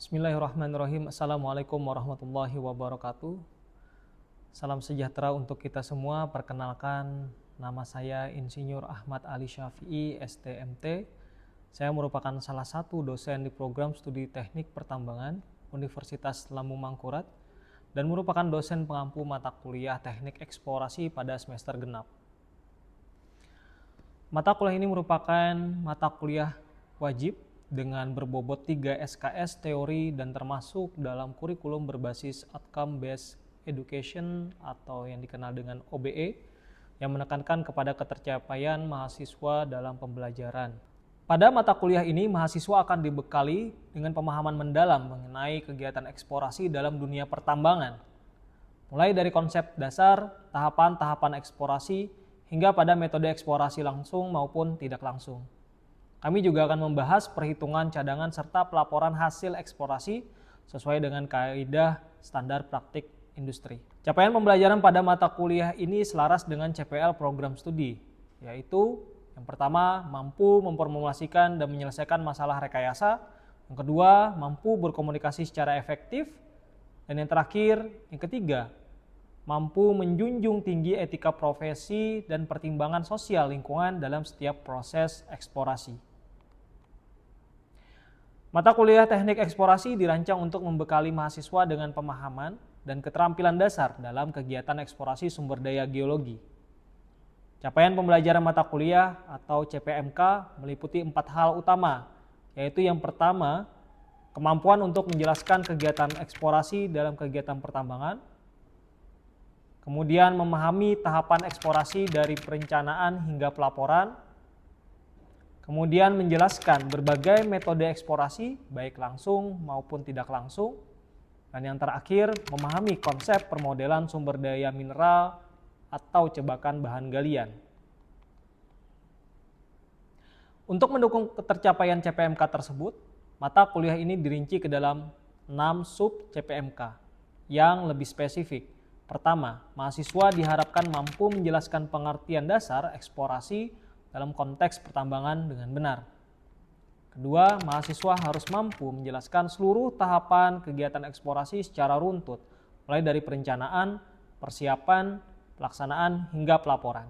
Bismillahirrahmanirrahim. Assalamualaikum warahmatullahi wabarakatuh. Salam sejahtera untuk kita semua. Perkenalkan, nama saya Insinyur Ahmad Ali Syafi'i, STMT. Saya merupakan salah satu dosen di program studi teknik pertambangan Universitas Lampung Mangkurat dan merupakan dosen pengampu mata kuliah teknik eksplorasi pada semester genap. Mata kuliah ini merupakan mata kuliah wajib dengan berbobot 3 SKS teori dan termasuk dalam kurikulum berbasis Outcome Based Education atau yang dikenal dengan OBE yang menekankan kepada ketercapaian mahasiswa dalam pembelajaran. Pada mata kuliah ini, mahasiswa akan dibekali dengan pemahaman mendalam mengenai kegiatan eksplorasi dalam dunia pertambangan, mulai dari konsep dasar, tahapan-tahapan eksplorasi, hingga pada metode eksplorasi langsung maupun tidak langsung. Kami juga akan membahas perhitungan cadangan serta pelaporan hasil eksplorasi sesuai dengan kaidah standar praktik industri. Capaian pembelajaran pada mata kuliah ini selaras dengan CPL program studi, yaitu yang pertama, mampu memformulasikan dan menyelesaikan masalah rekayasa. Yang kedua, mampu berkomunikasi secara efektif. Dan yang terakhir, yang ketiga, mampu menjunjung tinggi etika profesi dan pertimbangan sosial lingkungan dalam setiap proses eksplorasi. Mata kuliah teknik eksplorasi dirancang untuk membekali mahasiswa dengan pemahaman dan keterampilan dasar dalam kegiatan eksplorasi sumber daya geologi. Capaian pembelajaran mata kuliah atau CPMK meliputi 4 hal utama, yaitu yang pertama, kemampuan untuk menjelaskan kegiatan eksplorasi dalam kegiatan pertambangan, kemudian memahami tahapan eksplorasi dari perencanaan hingga pelaporan, kemudian menjelaskan berbagai metode eksplorasi baik langsung maupun tidak langsung, dan yang terakhir memahami konsep permodelan sumber daya mineral atau cebakan bahan galian. Untuk mendukung ketercapaian CPMK tersebut, mata kuliah ini dirinci ke dalam 6 sub CPMK yang lebih spesifik. Pertama, mahasiswa diharapkan mampu menjelaskan pengertian dasar eksplorasi dalam konteks pertambangan dengan benar. Kedua, mahasiswa harus mampu menjelaskan seluruh tahapan kegiatan eksplorasi secara runtut, mulai dari perencanaan, persiapan, pelaksanaan, hingga pelaporan.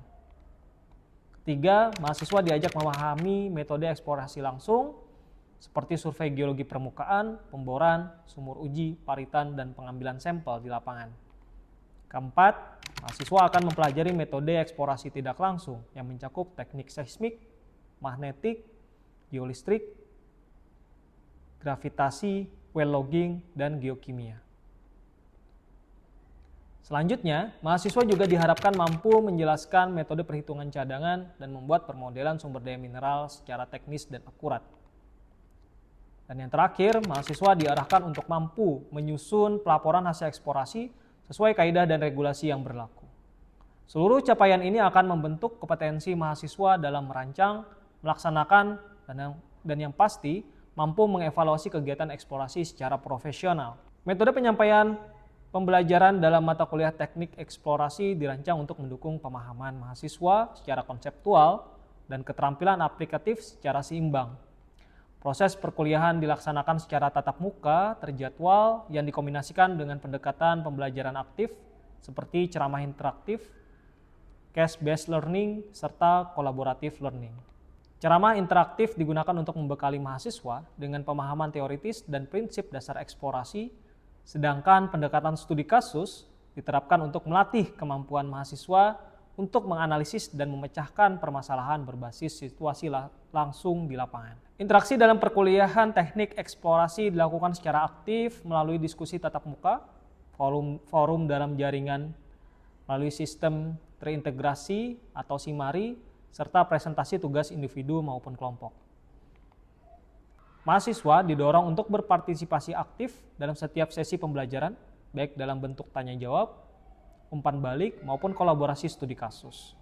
Ketiga, mahasiswa diajak memahami metode eksplorasi langsung, seperti survei geologi permukaan, pemboran, sumur uji, paritan, dan pengambilan sampel di lapangan. Keempat, mahasiswa akan mempelajari metode eksplorasi tidak langsung yang mencakup teknik seismik, magnetik, geolistrik, gravitasi, well logging, dan geokimia. Selanjutnya, mahasiswa juga diharapkan mampu menjelaskan metode perhitungan cadangan dan membuat permodelan sumber daya mineral secara teknis dan akurat. Dan yang terakhir, mahasiswa diarahkan untuk mampu menyusun pelaporan hasil eksplorasi sesuai kaidah dan regulasi yang berlaku. Seluruh capaian ini akan membentuk kompetensi mahasiswa dalam merancang, melaksanakan, dan yang pasti mampu mengevaluasi kegiatan eksplorasi secara profesional. Metode penyampaian pembelajaran dalam mata kuliah teknik eksplorasi dirancang untuk mendukung pemahaman mahasiswa secara konseptual dan keterampilan aplikatif secara seimbang. Proses perkuliahan dilaksanakan secara tatap muka, terjadwal, yang dikombinasikan dengan pendekatan pembelajaran aktif seperti ceramah interaktif, case-based learning, serta collaborative learning. Ceramah interaktif digunakan untuk membekali mahasiswa dengan pemahaman teoritis dan prinsip dasar eksplorasi, sedangkan pendekatan studi kasus diterapkan untuk melatih kemampuan mahasiswa untuk menganalisis dan memecahkan permasalahan berbasis situasi langsung di lapangan. Interaksi dalam perkuliahan teknik eksplorasi dilakukan secara aktif melalui diskusi tatap muka, forum dalam jaringan, melalui sistem terintegrasi atau SIMARI, serta presentasi tugas individu maupun kelompok. Mahasiswa didorong untuk berpartisipasi aktif dalam setiap sesi pembelajaran, baik dalam bentuk tanya jawab, umpan balik, maupun kolaborasi studi kasus.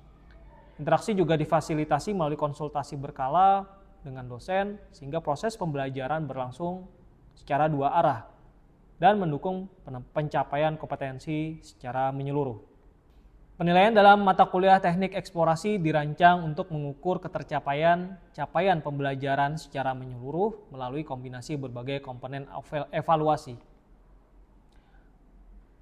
Interaksi juga difasilitasi melalui konsultasi berkala dengan dosen, sehingga proses pembelajaran berlangsung secara dua arah dan mendukung pencapaian kompetensi secara menyeluruh. Penilaian dalam mata kuliah teknik eksplorasi dirancang untuk mengukur capaian pembelajaran secara menyeluruh melalui kombinasi berbagai komponen evaluasi.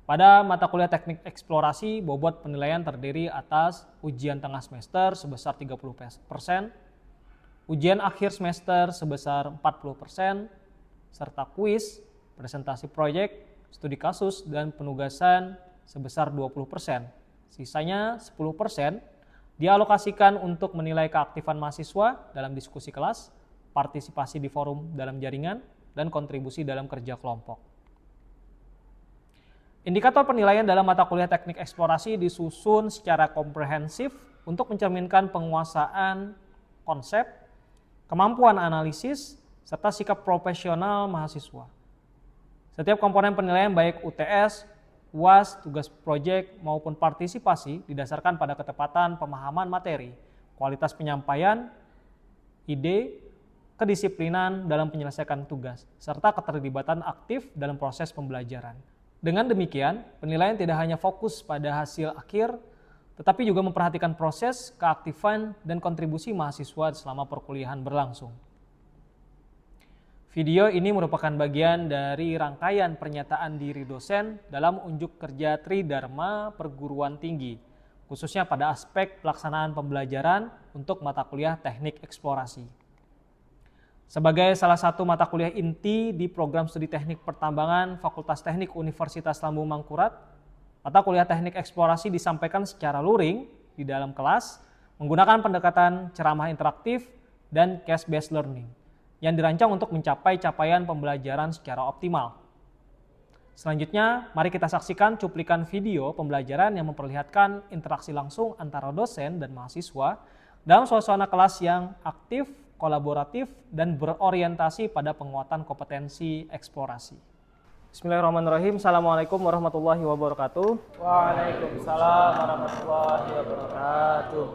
Pada mata kuliah teknik eksplorasi, bobot penilaian terdiri atas ujian tengah semester sebesar 30%, ujian akhir semester sebesar 40%, serta kuis, presentasi proyek, studi kasus, dan penugasan sebesar 20%. Sisanya 10% dialokasikan untuk menilai keaktifan mahasiswa dalam diskusi kelas, partisipasi di forum dalam jaringan, dan kontribusi dalam kerja kelompok. Indikator penilaian dalam mata kuliah teknik eksplorasi disusun secara komprehensif untuk mencerminkan penguasaan konsep, kemampuan analisis, serta sikap profesional mahasiswa. Setiap komponen penilaian baik UTS, UAS, tugas proyek maupun partisipasi didasarkan pada ketepatan pemahaman materi, kualitas penyampaian, ide, kedisiplinan dalam penyelesaian tugas, serta keterlibatan aktif dalam proses pembelajaran. Dengan demikian, penilaian tidak hanya fokus pada hasil akhir, tetapi juga memperhatikan proses, keaktifan, dan kontribusi mahasiswa selama perkuliahan berlangsung. Video ini merupakan bagian dari rangkaian pernyataan diri dosen dalam unjuk kerja Tridharma Perguruan Tinggi, khususnya pada aspek pelaksanaan pembelajaran untuk mata kuliah teknik eksplorasi. Sebagai salah satu mata kuliah inti di program studi teknik pertambangan Fakultas Teknik Universitas Lambung Mangkurat, mata kuliah teknik eksplorasi disampaikan secara luring di dalam kelas menggunakan pendekatan ceramah interaktif dan case-based learning yang dirancang untuk mencapai capaian pembelajaran secara optimal. Selanjutnya, mari kita saksikan cuplikan video pembelajaran yang memperlihatkan interaksi langsung antara dosen dan mahasiswa dalam suasana kelas yang aktif, kolaboratif, dan berorientasi pada penguatan kompetensi eksplorasi. Bismillahirrahmanirrahim. Assalamualaikum warahmatullahi wabarakatuh. Waalaikumsalam warahmatullahi wabarakatuh.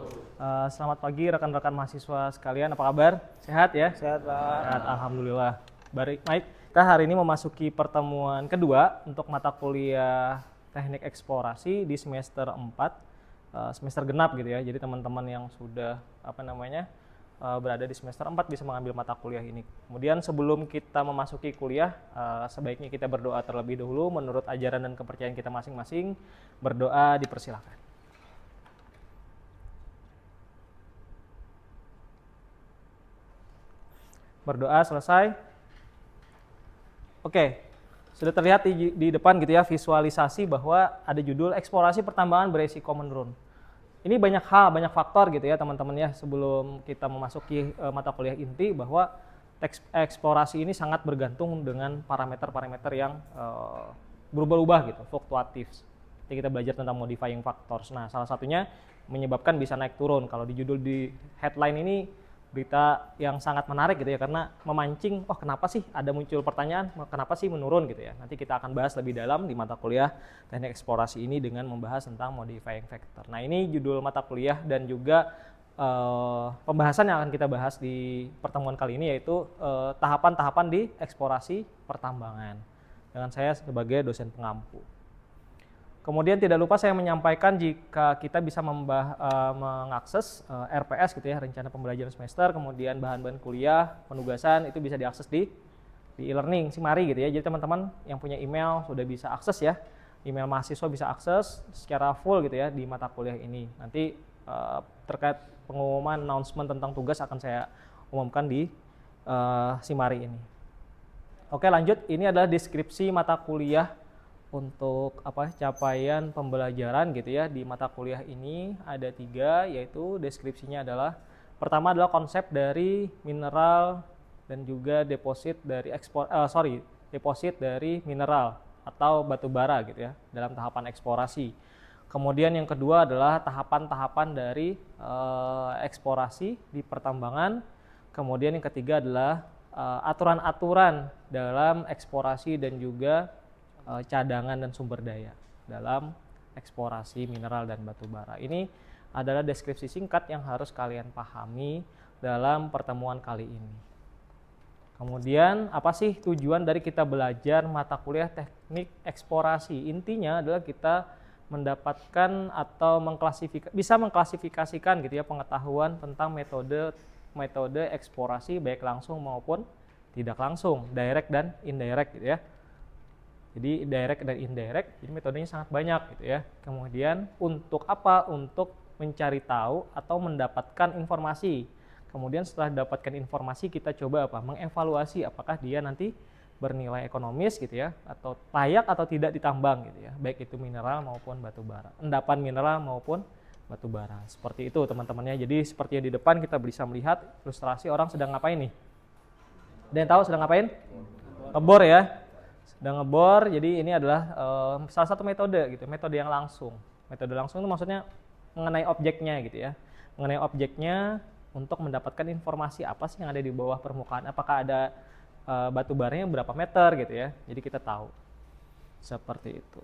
Selamat pagi rekan-rekan mahasiswa sekalian, apa kabar? Sehat ya? Sehat, Pak. Sehat, alhamdulillah. Baik, kita hari ini memasuki pertemuan kedua untuk mata kuliah teknik eksplorasi di semester 4, semester genap gitu ya. Jadi teman-teman yang sudah berada di semester 4 bisa mengambil mata kuliah ini. Kemudian sebelum kita memasuki kuliah, sebaiknya kita berdoa terlebih dahulu menurut ajaran dan kepercayaan kita masing-masing. Berdoa dipersilakan. Berdoa selesai. Oke, sudah terlihat di depan gitu ya visualisasi bahwa ada judul eksplorasi pertambangan beresiko menurun. Ini banyak hal, banyak faktor gitu ya teman-teman ya sebelum kita memasuki mata kuliah inti bahwa eksplorasi ini sangat bergantung dengan parameter-parameter yang berubah-ubah gitu, fluktuatif. Jadi kita belajar tentang modifying factors. Nah, salah satunya menyebabkan bisa naik turun. Kalau di judul di headline ini berita yang sangat menarik gitu ya karena memancing, kenapa sih ada muncul pertanyaan, kenapa sih menurun gitu ya. Nanti kita akan bahas lebih dalam di mata kuliah teknik eksplorasi ini dengan membahas tentang modifying factor. Nah, ini judul mata kuliah dan juga pembahasan yang akan kita bahas di pertemuan kali ini yaitu tahapan-tahapan di eksplorasi pertambangan dengan saya sebagai dosen pengampu. Kemudian tidak lupa saya menyampaikan jika kita bisa mengakses RPS gitu ya, rencana pembelajaran semester, kemudian bahan-bahan kuliah, penugasan itu bisa diakses di e-learning Simari gitu ya. Jadi teman-teman yang punya email sudah bisa akses ya. Email mahasiswa bisa akses secara full gitu ya di mata kuliah ini. Nanti terkait pengumuman announcement tentang tugas akan saya umumkan di Simari ini. Oke, lanjut. Ini adalah deskripsi mata kuliah untuk capaian pembelajaran gitu ya di mata kuliah ini ada 3, yaitu deskripsinya adalah pertama adalah konsep dari mineral dan juga deposit dari mineral atau batu bara gitu ya dalam tahapan eksplorasi. Kemudian yang kedua adalah tahapan-tahapan dari eksplorasi di pertambangan. Kemudian yang ketiga adalah aturan-aturan dalam eksplorasi dan juga cadangan dan sumber daya dalam eksplorasi mineral dan batu bara. Ini adalah deskripsi singkat yang harus kalian pahami dalam pertemuan kali ini. Kemudian apa sih tujuan dari kita belajar mata kuliah teknik eksplorasi? Intinya adalah kita mendapatkan atau bisa mengklasifikasikan gitu ya pengetahuan tentang metode eksplorasi baik langsung maupun tidak langsung, direct dan indirect gitu ya. Jadi direct dan indirect, jadi metodenya sangat banyak gitu ya. Kemudian untuk apa? Untuk mencari tahu atau mendapatkan informasi. Kemudian setelah dapatkan informasi kita coba apa? Mengevaluasi apakah dia nanti bernilai ekonomis gitu ya, atau layak atau tidak ditambang gitu ya, baik itu mineral maupun batu bara, endapan mineral maupun batu bara. Seperti itu teman-temannya. Jadi seperti yang di depan kita bisa melihat ilustrasi orang sedang ngapain nih? Ada yang tahu sedang ngapain? Ngebor ya. Sedang ngebor. Jadi ini adalah salah satu metode gitu, metode yang langsung. Metode langsung itu maksudnya mengenai objeknya gitu ya. Mengenai objeknya untuk mendapatkan informasi apa sih yang ada di bawah permukaan. Apakah ada batu baranya berapa meter gitu ya. Jadi kita tahu. Seperti itu.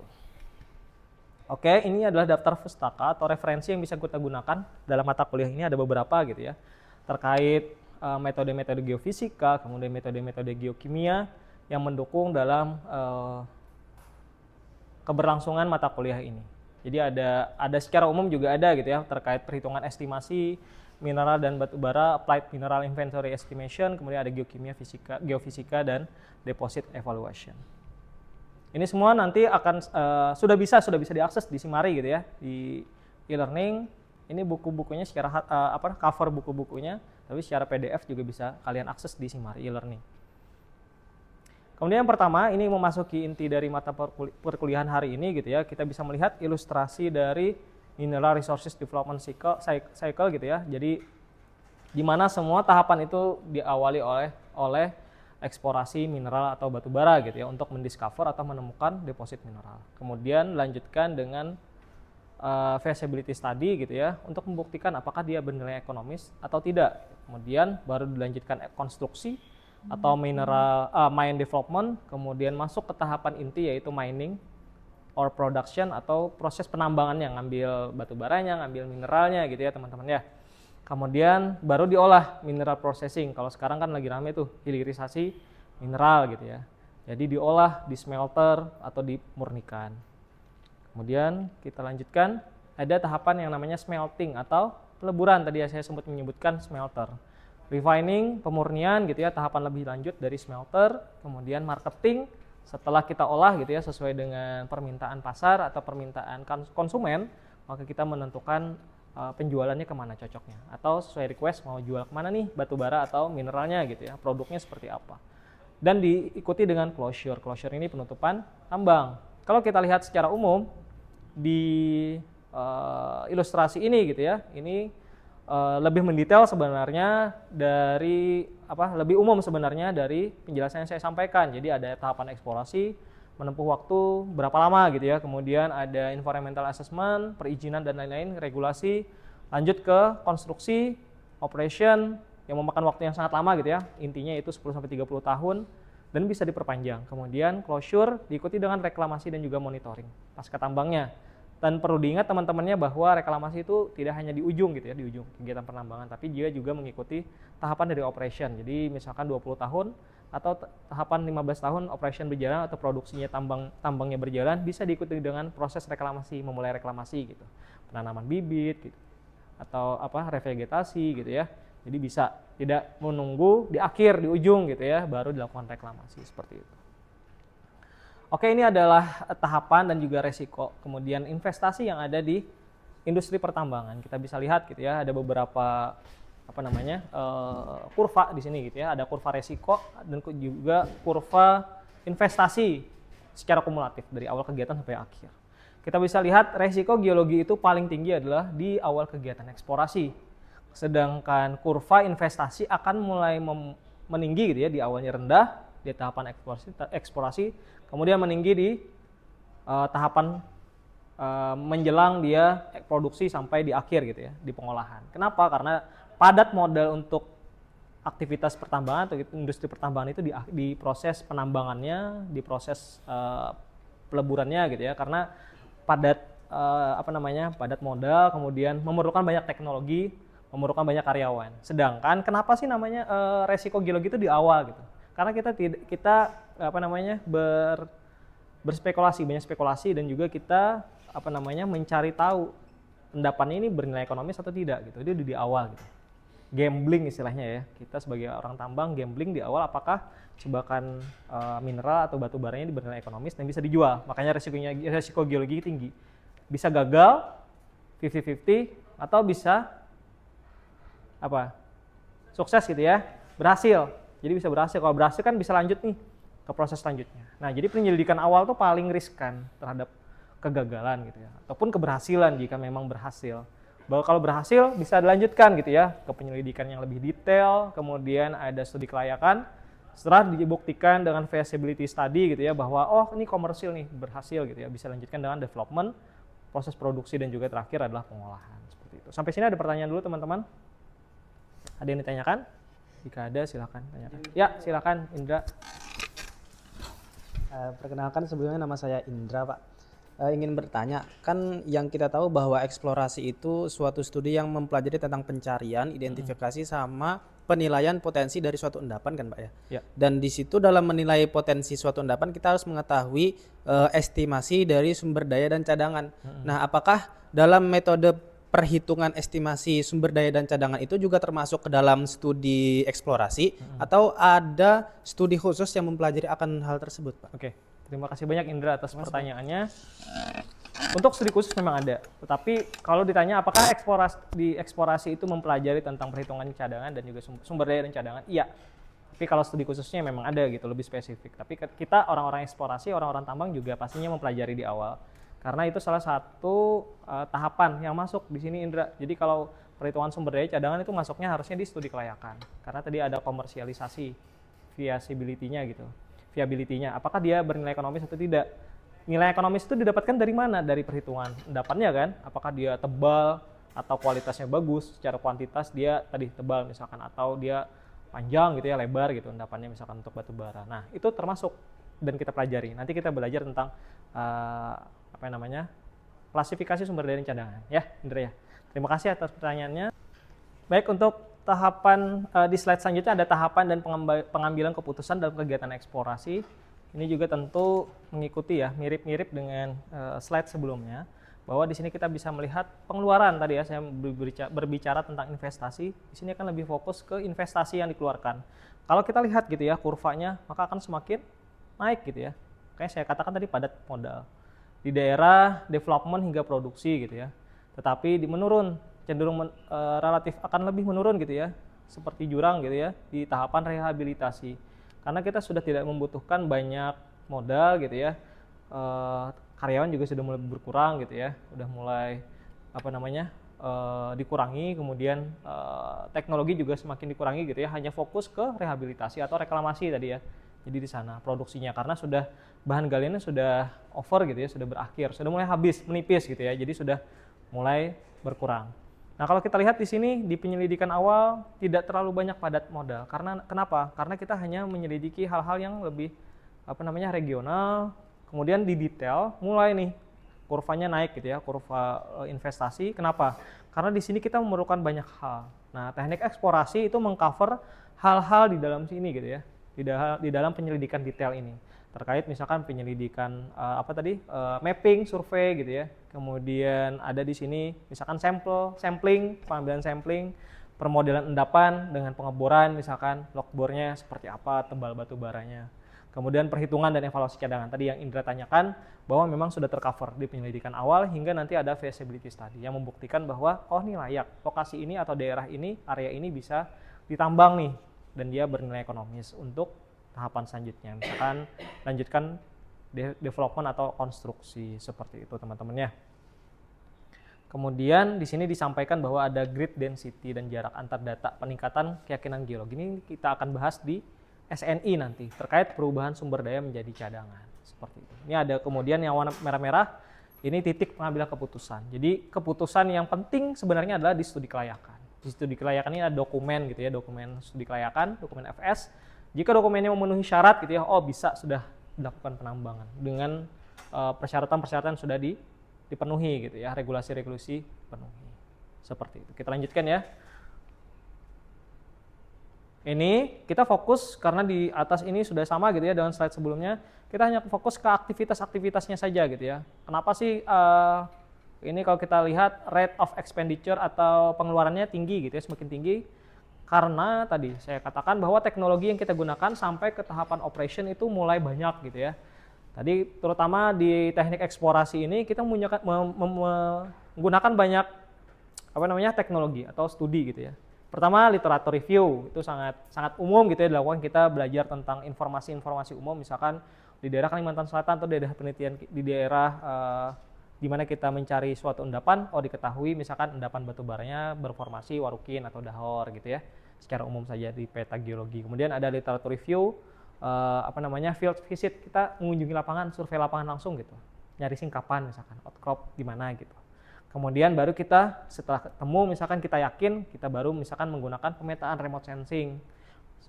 Oke, ini adalah daftar pustaka atau referensi yang bisa kita gunakan dalam mata kuliah ini, ada beberapa gitu ya. Terkait metode-metode geofisika, kemudian metode-metode geokimia yang mendukung dalam keberlangsungan mata kuliah ini. Jadi ada secara umum juga ada gitu ya, terkait perhitungan estimasi mineral dan batu bara, applied mineral inventory estimation, kemudian ada geokimia, geofisika dan deposit evaluation. Ini semua nanti akan sudah bisa diakses di Simari gitu ya, di e-learning. Ini buku-bukunya secara cover buku-bukunya, tapi secara PDF juga bisa kalian akses di Simari e-learning. Kemudian yang pertama, ini memasuki inti dari mata perkuliahan hari ini gitu ya. Kita bisa melihat ilustrasi dari Mineral Resources Development Cycle gitu ya. Jadi di mana semua tahapan itu diawali oleh eksplorasi mineral atau batu bara gitu ya, untuk mendiscover atau menemukan deposit mineral. Kemudian lanjutkan dengan feasibility study gitu ya, untuk membuktikan apakah dia bernilai ekonomis atau tidak. Kemudian baru dilanjutkan konstruksi atau mine development, kemudian masuk ke tahapan inti yaitu mining or production atau proses penambangannya, ngambil batu baranya, ngambil mineralnya gitu ya teman-teman ya. Kemudian baru diolah, mineral processing. Kalau sekarang kan lagi rame tuh hilirisasi mineral gitu ya. Jadi diolah di smelter atau dimurnikan. Kemudian kita lanjutkan, ada tahapan yang namanya smelting atau peleburan. Tadi saya sempat menyebutkan smelter. Refining, pemurnian gitu ya, tahapan lebih lanjut dari smelter. Kemudian marketing, setelah kita olah gitu ya sesuai dengan permintaan pasar atau permintaan konsumen, maka kita menentukan penjualannya kemana cocoknya, atau sesuai request mau jual kemana nih batu bara atau mineralnya gitu ya, produknya seperti apa. Dan diikuti dengan closure. Closure ini penutupan tambang. Kalau kita lihat secara umum di ilustrasi ini gitu ya, ini lebih mendetail sebenarnya dari lebih umum sebenarnya dari penjelasan yang saya sampaikan. Jadi ada tahapan eksplorasi, menempuh waktu berapa lama gitu ya, kemudian ada environmental assessment, perizinan dan lain-lain, regulasi, lanjut ke konstruksi, operation yang memakan waktu yang sangat lama gitu ya, intinya itu 10-30 tahun dan bisa diperpanjang. Kemudian closure diikuti dengan reklamasi dan juga monitoring pasca tambangnya. Dan perlu diingat teman-temannya bahwa reklamasi itu tidak hanya di ujung gitu ya, di ujung kegiatan penambangan, tapi dia juga mengikuti tahapan dari operation. Jadi misalkan 20 tahun atau tahapan 15 tahun operation berjalan atau produksinya tambangnya berjalan, bisa diikuti dengan proses reklamasi, memulai reklamasi gitu. Penanaman bibit gitu, atau revegetasi gitu ya. Jadi bisa tidak menunggu di akhir, di ujung gitu ya, baru dilakukan reklamasi seperti itu. Oke, ini adalah tahapan dan juga resiko. Kemudian investasi yang ada di industri pertambangan. Kita bisa lihat gitu ya, ada beberapa kurva di sini gitu ya. Ada kurva resiko dan juga kurva investasi secara kumulatif dari awal kegiatan sampai akhir. Kita bisa lihat resiko geologi itu paling tinggi adalah di awal kegiatan eksplorasi. Sedangkan kurva investasi akan mulai meninggi gitu ya, di awalnya rendah di tahapan eksplorasi, kemudian meninggi di tahapan menjelang dia produksi sampai di akhir gitu ya, di pengolahan. Kenapa? Karena padat modal untuk aktivitas pertambangan atau industri pertambangan itu di proses penambangannya, di proses peleburannya gitu ya, karena padat padat modal, kemudian memerlukan banyak teknologi, memerlukan banyak karyawan. Sedangkan kenapa sih namanya resiko geologi itu di awal gitu? Karena kita berspekulasi, banyak spekulasi, dan juga kita mencari tahu endapannya ini bernilai ekonomis atau tidak gitu. Itu di awal gitu. Gambling istilahnya ya. Kita sebagai orang tambang gambling di awal apakah jebakan mineral atau batu baranya ini bernilai ekonomis dan bisa dijual. Makanya resiko geologi tinggi. Bisa gagal 50-50 atau bisa sukses gitu ya, berhasil. Jadi bisa berhasil. Kalau berhasil kan bisa lanjut nih ke proses selanjutnya. Nah, jadi penyelidikan awal tuh paling riskan terhadap kegagalan gitu ya, ataupun keberhasilan jika memang berhasil. Bahwa kalau berhasil bisa dilanjutkan gitu ya ke penyelidikan yang lebih detail, kemudian ada studi kelayakan. Setelah dibuktikan dengan feasibility study gitu ya bahwa ini komersil nih, berhasil gitu ya, bisa lanjutkan dengan development, proses produksi dan juga terakhir adalah pengolahan seperti itu. Sampai sini ada pertanyaan dulu teman-teman? Ada yang ditanyakan? Jika ada silakan tanyakan. Ya, silakan Indra. Perkenalkan sebelumnya nama saya Indra, Pak. Ingin bertanya, kan yang kita tahu bahwa eksplorasi itu suatu studi yang mempelajari tentang pencarian, identifikasi sama penilaian potensi dari suatu endapan kan, Pak ya? Ya. Dan di situ dalam menilai potensi suatu endapan kita harus mengetahui estimasi dari sumber daya dan cadangan. Nah, apakah dalam metode perhitungan estimasi sumber daya dan cadangan itu juga termasuk ke dalam studi eksplorasi atau ada studi khusus yang mempelajari akan hal tersebut, Pak? Oke, terima kasih banyak Indra atas pertanyaannya. Untuk studi khusus memang ada, tetapi kalau ditanya apakah eksplorasi itu mempelajari tentang perhitungan cadangan dan juga sumber daya dan cadangan, iya. Tapi kalau studi khususnya memang ada gitu, lebih spesifik. Tapi kita orang-orang eksplorasi, orang-orang tambang juga pastinya mempelajari di awal. Karena itu salah satu tahapan yang masuk di sini Indra. Jadi kalau perhitungan sumber daya cadangan itu masuknya harusnya di studi kelayakan. Karena tadi ada komersialisasi, viability-nya gitu. Viability-nya, apakah dia bernilai ekonomis atau tidak. Nilai ekonomis itu didapatkan dari mana? Dari perhitungan endapannya kan. Apakah dia tebal atau kualitasnya bagus, secara kuantitas dia tadi tebal misalkan, atau dia panjang gitu ya, lebar gitu endapannya misalkan untuk batu bara. Nah, itu termasuk dan kita pelajari. Nanti kita belajar tentang klasifikasi sumber daya dan cadangan ya Indra ya. Terima kasih atas pertanyaannya. Baik, untuk tahapan di slide selanjutnya ada tahapan dan pengambilan keputusan dalam kegiatan eksplorasi. Ini juga tentu mengikuti ya, mirip-mirip dengan slide sebelumnya, bahwa di sini kita bisa melihat pengeluaran tadi ya, saya berbicara tentang investasi. Di sini akan lebih fokus ke investasi yang dikeluarkan. Kalau kita lihat gitu ya kurvanya, maka akan semakin naik gitu ya. Kayak saya katakan tadi padat modal di daerah development hingga produksi gitu ya. Tetapi menurun, cenderung relatif akan lebih menurun gitu ya, seperti jurang gitu ya di tahapan rehabilitasi. Karena kita sudah tidak membutuhkan banyak modal gitu ya. Karyawan juga sudah mulai berkurang gitu ya. Udah mulai dikurangi, kemudian teknologi juga semakin dikurangi gitu ya. Hanya fokus ke rehabilitasi atau reklamasi tadi ya. Jadi di sana produksinya karena sudah bahan galiannya sudah over gitu ya, sudah berakhir, sudah mulai habis, menipis gitu ya. Jadi sudah mulai berkurang. Nah, kalau kita lihat di sini di penyelidikan awal tidak terlalu banyak padat modal. Karena kenapa? Karena kita hanya menyelidiki hal-hal yang lebih regional, kemudian di detail mulai nih kurvanya naik gitu ya, kurva investasi. Kenapa? Karena di sini kita memerlukan banyak hal. Nah, teknik eksplorasi itu mengcover hal-hal di dalam sini gitu ya. Di dalam penyelidikan detail ini terkait misalkan penyelidikan mapping, survei gitu ya. Kemudian ada di sini misalkan sampling, pengambilan sampling, permodelan endapan dengan pengeboran misalkan logbornya seperti apa, tebal batu baranya. Kemudian perhitungan dan evaluasi cadangan tadi yang Indra tanyakan bahwa memang sudah tercover di penyelidikan awal hingga nanti ada feasibility study yang membuktikan bahwa ini layak, lokasi ini atau daerah ini, area ini bisa ditambang nih dan dia bernilai ekonomis untuk tahapan selanjutnya. Misalkan lanjutkan development atau konstruksi seperti itu teman-teman ya. Kemudian di sini disampaikan bahwa ada grid density dan jarak antar data peningkatan keyakinan geologi. Ini kita akan bahas di SNI nanti terkait perubahan sumber daya menjadi cadangan seperti itu. Ini ada kemudian yang warna merah-merah, ini titik pengambilan keputusan. Jadi keputusan yang penting sebenarnya adalah di studi kelayakan. Di studi kelayakan ini ada dokumen gitu ya, dokumen studi kelayakan, dokumen FS. Jika dokumennya memenuhi syarat gitu ya, bisa sudah dilakukan penambangan dengan persyaratan-persyaratan sudah dipenuhi gitu ya, regulasi-regulasi penuhi. Seperti itu. Kita lanjutkan ya. Ini kita fokus karena di atas ini sudah sama gitu ya dengan slide sebelumnya. Kita hanya fokus ke aktivitas-aktivitasnya saja gitu ya. Kenapa sih ini kalau kita lihat rate of expenditure atau pengeluarannya tinggi gitu ya, semakin tinggi. Karena tadi saya katakan bahwa teknologi yang kita gunakan sampai ke tahapan operation itu mulai banyak gitu ya. Tadi terutama di teknik eksplorasi ini kita menggunakan banyak teknologi atau studi gitu ya. Pertama, literatur review itu sangat umum gitu ya dilakukan. Kita belajar tentang informasi-informasi umum, misalkan di daerah Kalimantan Selatan atau daerah penelitian di daerah di mana kita mencari suatu endapan, diketahui misalkan endapan batu baranya berformasi warukin atau dahor gitu ya, secara umum saja di peta geologi. Kemudian ada literatur review, field visit, kita mengunjungi lapangan, survei lapangan langsung gitu, nyari singkapan misalkan outcrop di mana gitu. Kemudian baru kita setelah ketemu misalkan kita yakin, kita baru misalkan menggunakan pemetaan remote sensing,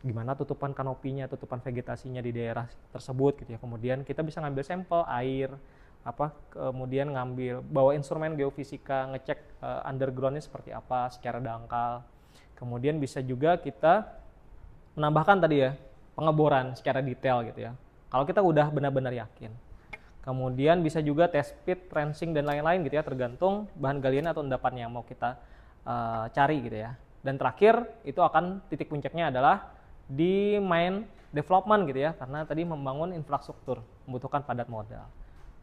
gimana tutupan kanopinya, tutupan vegetasinya di daerah tersebut gitu ya. Kemudian kita bisa ngambil sampel air, kemudian bawa instrumen geofisika, ngecek undergroundnya seperti apa secara dangkal. Kemudian bisa juga kita menambahkan tadi ya pengeboran secara detail gitu ya, kalau kita udah benar-benar yakin. Kemudian bisa juga test pit, trenching dan lain-lain gitu ya, tergantung bahan galian atau endapan yang mau kita cari gitu ya. Dan terakhir itu akan titik puncaknya adalah di mine development gitu ya, karena tadi membangun infrastruktur membutuhkan padat modal.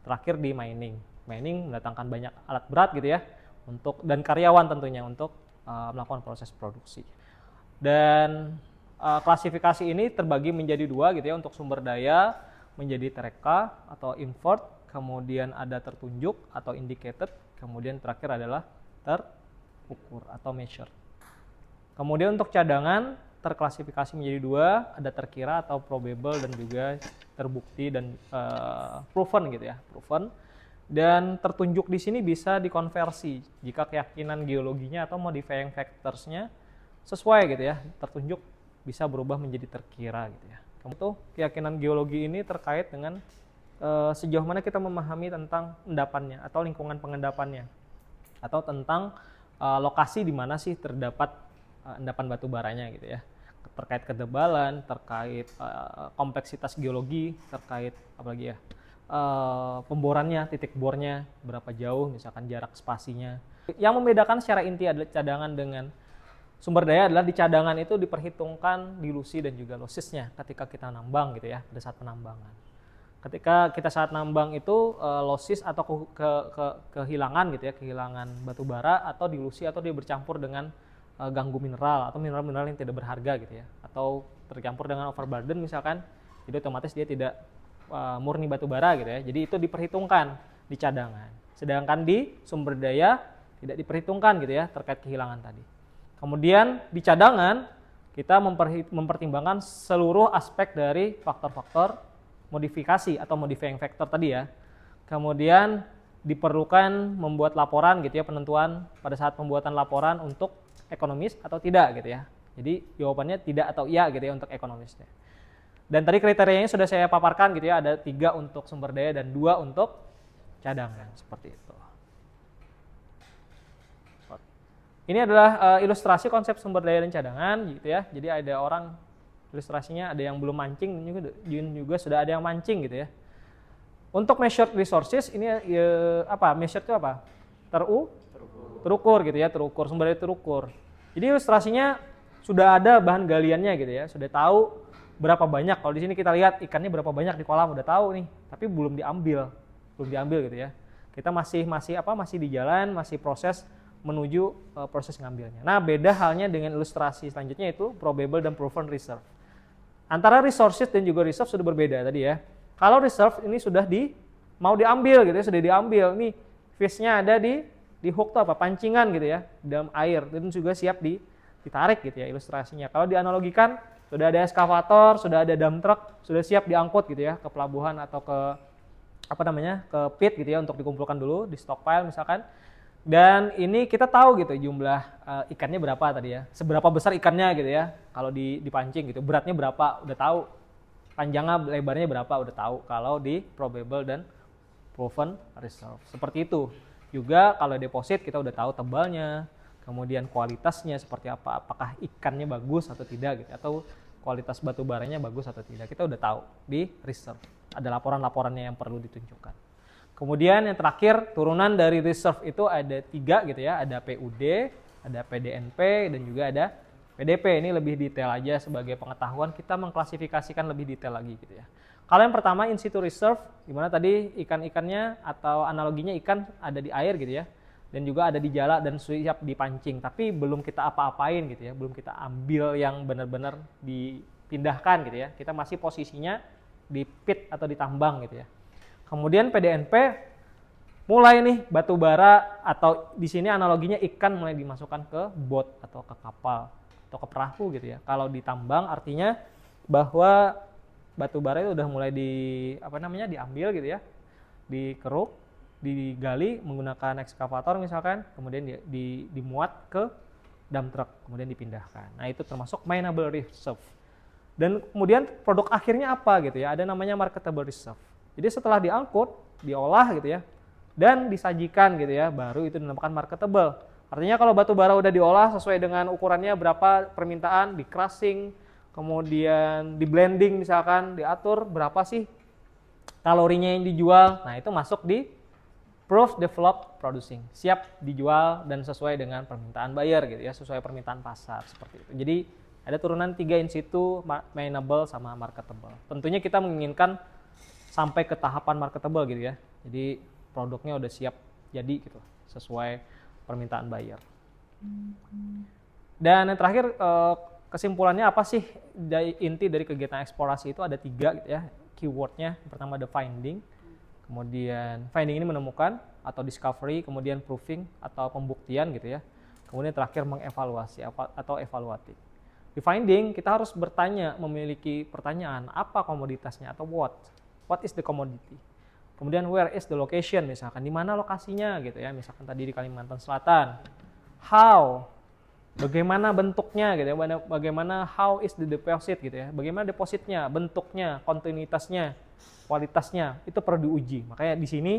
Terakhir di mining mendatangkan banyak alat berat gitu ya dan karyawan tentunya untuk melakukan proses produksi. Dan klasifikasi ini terbagi menjadi dua gitu ya, untuk sumber daya menjadi tereka atau inferred, kemudian ada tertunjuk atau indicated, kemudian terakhir adalah terukur atau measured. Kemudian untuk cadangan terklasifikasi menjadi dua, ada terkira atau probable dan juga terbukti dan proven gitu ya, proven. Dan tertunjuk di sini bisa dikonversi jika keyakinan geologinya atau modifying factors-nya sesuai gitu ya. Tertunjuk bisa berubah menjadi terkira gitu ya. Kemudian keyakinan geologi ini terkait dengan sejauh mana kita memahami tentang endapannya atau lingkungan pengendapannya, atau tentang lokasi di mana sih terdapat endapan batu baranya gitu ya, terkait ketebalan, terkait kompleksitas geologi, terkait apalagi ya pemborannya, titik bornya berapa jauh, misalkan jarak spasinya. Yang membedakan secara inti adalah cadangan dengan sumber daya adalah di cadangan itu diperhitungkan dilusi dan juga losisnya ketika kita nambang gitu ya, pada saat penambangan. Ketika kita saat nambang itu losis atau kehilangan gitu ya, kehilangan batu bara atau dilusi atau dia bercampur dengan ganggu mineral atau mineral-mineral yang tidak berharga gitu ya, atau tercampur dengan overburden misalkan, jadi otomatis dia tidak murni batu bara gitu ya. Jadi itu diperhitungkan di cadangan. Sedangkan di sumber daya tidak diperhitungkan gitu ya, terkait kehilangan tadi. Kemudian di cadangan kita mempertimbangkan seluruh aspek dari faktor-faktor modifikasi atau modifying factor tadi ya. Kemudian diperlukan membuat laporan gitu ya, penentuan pada saat pembuatan laporan untuk ekonomis atau tidak gitu ya. Jadi jawabannya tidak atau iya gitu ya untuk ekonomisnya. Dan tadi kriterianya sudah saya paparkan gitu ya, ada 3 untuk sumber daya dan 2 untuk cadangan, seperti itu. Ini adalah ilustrasi konsep sumber daya dan cadangan gitu ya. Jadi ada orang ilustrasinya ada yang belum mancing, juga sudah ada yang mancing gitu ya. Untuk measured resources ini measured itu apa? Terukur gitu ya, terukur, sumber daya terukur. Jadi ilustrasinya sudah ada bahan galiannya gitu ya, sudah tahu berapa banyak. Kalau di sini kita lihat ikannya berapa banyak di kolam, udah tahu nih, tapi belum diambil gitu ya. Kita masih di jalan, masih proses menuju proses ngambilnya. Nah, beda halnya dengan ilustrasi selanjutnya, itu probable dan proven reserve. Antara resources dan juga reserve sudah berbeda tadi ya. Kalau reserve ini sudah mau diambil gitu ya, sudah diambil. Nih fish-nya ada di hook tuh pancingan gitu ya, di dalam air, dan juga siap ditarik gitu ya ilustrasinya. Kalau dianalogikan, sudah ada eskavator, sudah ada dump truck, sudah siap diangkut gitu ya ke pelabuhan atau ke ke pit gitu ya, untuk dikumpulkan dulu di stockpile misalkan. Dan ini kita tahu gitu jumlah ikannya berapa tadi ya, seberapa besar ikannya gitu ya kalau dipancing gitu, beratnya berapa udah tahu, panjangnya lebarnya berapa udah tahu kalau di probable dan proven reserve. Seperti itu juga kalau deposit kita udah tahu tebalnya, kemudian kualitasnya seperti apa, apakah ikannya bagus atau tidak gitu, atau kualitas batu baranya bagus atau tidak, kita udah tahu di reserve. Ada laporan-laporannya yang perlu ditunjukkan. Kemudian yang terakhir, turunan dari reserve itu ada 3 gitu ya, ada PUD, ada PDNP, dan juga ada PDP. Ini lebih detail aja sebagai pengetahuan, kita mengklasifikasikan lebih detail lagi gitu ya. Kalau yang pertama in situ reserve, dimana tadi ikan-ikannya atau analoginya ikan ada di air gitu ya, dan juga ada di jala dan siap dipancing, tapi belum kita apa-apain gitu ya, belum kita ambil yang benar-benar dipindahkan gitu ya, kita masih posisinya di pit atau di tambang gitu ya. Kemudian PDNP, mulai nih batu bara atau di sini analoginya ikan mulai dimasukkan ke bot atau ke kapal atau ke perahu gitu ya. Kalau ditambang artinya bahwa batu bara itu udah mulai diambil gitu ya, dikeruk, digali menggunakan ekskavator misalkan, kemudian dimuat ke dump truck, kemudian dipindahkan. Nah itu termasuk mineable reserve. Dan kemudian produk akhirnya apa gitu ya, ada namanya marketable reserve. Jadi setelah diangkut, diolah gitu ya, dan disajikan gitu ya, baru itu dinamakan marketable. Artinya kalau batu bara udah diolah sesuai dengan ukurannya berapa permintaan, di crushing, kemudian di blending misalkan, diatur berapa sih kalorinya yang dijual, nah itu masuk di proof developed producing, siap dijual dan sesuai dengan permintaan buyer gitu ya, sesuai permintaan pasar seperti itu. Jadi ada turunan 3 in situ, mineable sama marketable. Tentunya kita menginginkan sampai ke tahapan marketable gitu ya, jadi produknya udah siap jadi gitu, sesuai permintaan buyer. Dan yang terakhir, kesimpulannya apa sih inti dari kegiatan eksplorasi itu ada 3 gitu ya, keywordnya. Pertama ada finding, kemudian finding ini menemukan atau discovery, kemudian proving atau pembuktian gitu ya, kemudian terakhir mengevaluasi atau evaluatif. Di finding kita harus bertanya, memiliki pertanyaan apa komoditasnya atau what is the commodity, kemudian where is the location, misalkan di mana lokasinya gitu ya, misalkan tadi di Kalimantan Selatan. How, bagaimana bentuknya gitu ya, bagaimana how is the deposit gitu ya, bagaimana depositnya, bentuknya, kontinuitasnya, kualitasnya, itu perlu diuji. Makanya di sini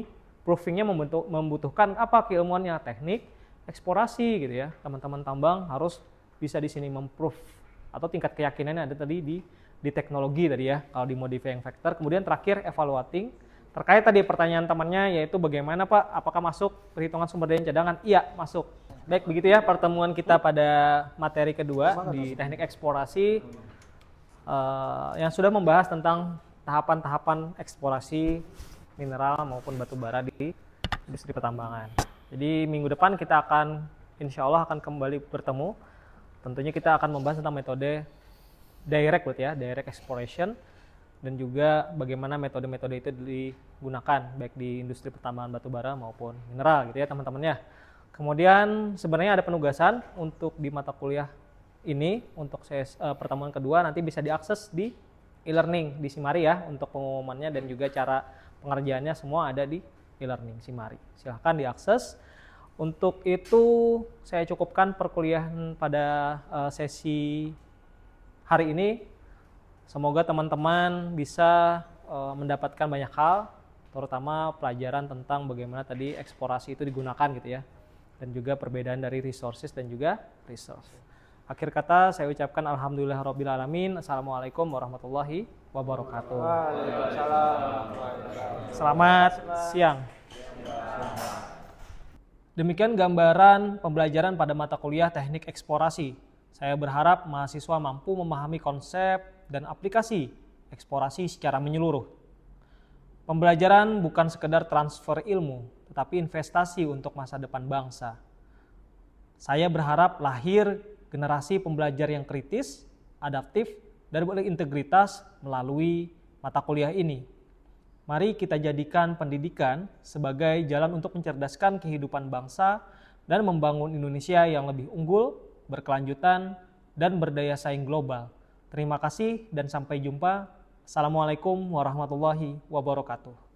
provingnya membutuhkan apa, keilmuannya, teknik eksplorasi gitu ya. Teman-teman tambang harus bisa di sini memprove, atau tingkat keyakinannya ada tadi di teknologi tadi ya, kalau di modifying factor. Kemudian terakhir evaluating, terkait tadi pertanyaan temannya, yaitu bagaimana Pak, apakah masuk perhitungan sumber daya cadangan? Iya, masuk. Baik, begitu ya pertemuan kita pada materi kedua di teknik eksplorasi, yang sudah membahas tentang tahapan-tahapan eksplorasi mineral maupun batu bara di industri pertambangan. Jadi minggu depan kita akan, insya Allah akan kembali bertemu. Tentunya kita akan membahas tentang metode direct exploration, dan juga bagaimana metode-metode itu digunakan baik di industri pertambangan batu bara maupun mineral gitu ya teman-temannya. Kemudian sebenarnya ada penugasan untuk di mata kuliah ini, untuk pertemuan kedua nanti bisa diakses di e-learning di Simari ya, untuk pengumumannya dan juga cara pengerjaannya semua ada di e-learning Simari. Silahkan diakses. Untuk itu saya cukupkan perkuliahan pada sesi hari ini. Semoga teman-teman bisa mendapatkan banyak hal, terutama pelajaran tentang bagaimana tadi eksplorasi itu digunakan gitu ya, dan juga perbedaan dari resources dan juga reserve. Akhir kata saya ucapkan alhamdulillahirrabbilalamin. Assalamualaikum warahmatullahi wabarakatuh. Waalaikumsalam. Selamat siang. Demikian gambaran pembelajaran pada mata kuliah teknik eksplorasi. Saya berharap mahasiswa mampu memahami konsep dan aplikasi eksplorasi secara menyeluruh. Pembelajaran bukan sekedar transfer ilmu, tetapi investasi untuk masa depan bangsa. Saya berharap lahir generasi pembelajar yang kritis, adaptif, dan berintegritas melalui mata kuliah ini. Mari kita jadikan pendidikan sebagai jalan untuk mencerdaskan kehidupan bangsa dan membangun Indonesia yang lebih unggul, berkelanjutan, dan berdaya saing global. Terima kasih dan sampai jumpa. Assalamualaikum warahmatullahi wabarakatuh.